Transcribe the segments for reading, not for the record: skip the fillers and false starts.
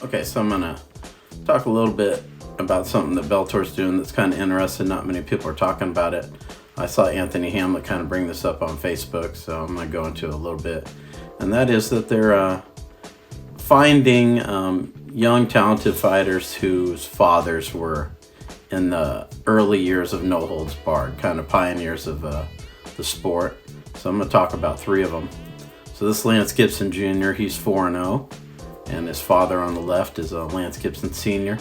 Okay, so I'm gonna talk a little bit about something that Bellator's doing that's kind of interesting. Not many people are talking about it. I saw Anthony Hamlet kind of bring this up on Facebook, so I'm gonna go into it a little bit. And that is that they're finding young, talented fighters whose fathers were in the early years of No Holds Barred, kind of pioneers of the sport. So I'm gonna talk about three of them. So this Lance Gibson Jr., he's 4-0. And his father on the left is Lance Gibson Sr.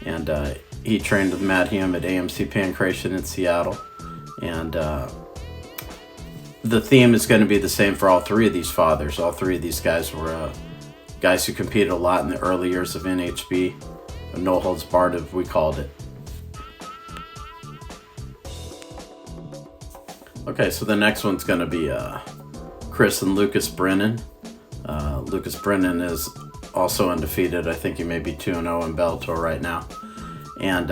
And he trained with Matt Hume at AMC Pancration in Seattle. And the theme is going to be the same for all three of these fathers. All three of these guys were guys who competed a lot in the early years of NHB. No Holds Barred, as we called it. Okay, so the next one's going to be Chris and Lucas Brennan. Lucas Brennan is also undefeated. I think he may be 2-0 in Bellator right now. And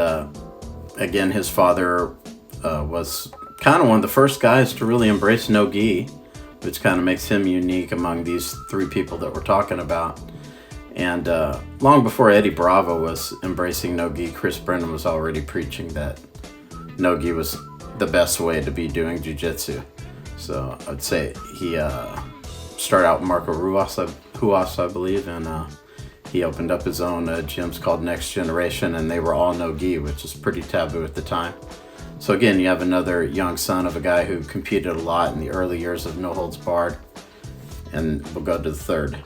again, his father was kind of one of the first guys to really embrace no-gi, which kind of makes him unique among these three people that we're talking about. And long before Eddie Bravo was embracing no-gi, Chris Brennan was already preaching that no-gi was the best way to be doing jiu-jitsu. So I'd say he started out with Marco Ruas, I believe, and he opened up his own gyms called Next Generation, and they were all no-gi, which is pretty taboo at the time. So again, you have another young son of a guy who competed a lot in the early years of No Holds Barred, and we'll go to the third.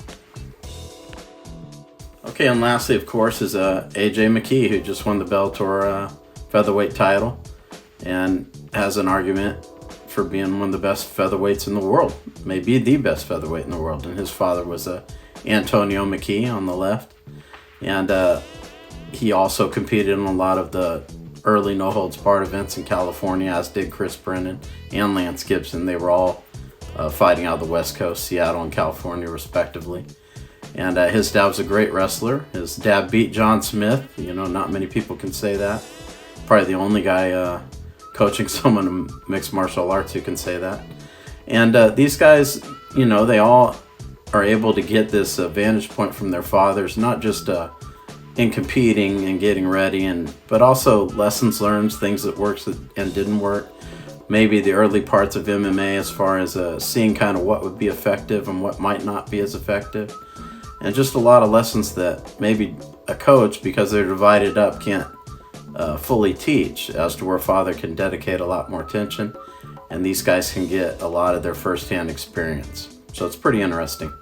Okay, and lastly, of course, is AJ McKee, who just won the Bellator featherweight title, and has an argument for being one of the best featherweights in the world, maybe the best featherweight in the world. And his father was Antonio McKee on the left, and he also competed in a lot of the early No Holds Barred events in California, as did Chris Brennan and Lance Gibson. They were all fighting out of the West Coast, Seattle and California respectively. And his dad was a great wrestler. His dad beat John Smith. You know, not many people can say that. Probably the only guy coaching someone in mixed martial arts who can say that. And these guys, you know, they all are able to get this vantage point from their fathers, not just in competing and getting ready, but also lessons learned, things that worked and didn't work. Maybe the early parts of MMA as far as seeing kind of what would be effective and what might not be as effective. And just a lot of lessons that maybe a coach, because they're divided up, can't fully teach, as to where father can dedicate a lot more attention, and these guys can get a lot of their firsthand experience. So it's pretty interesting.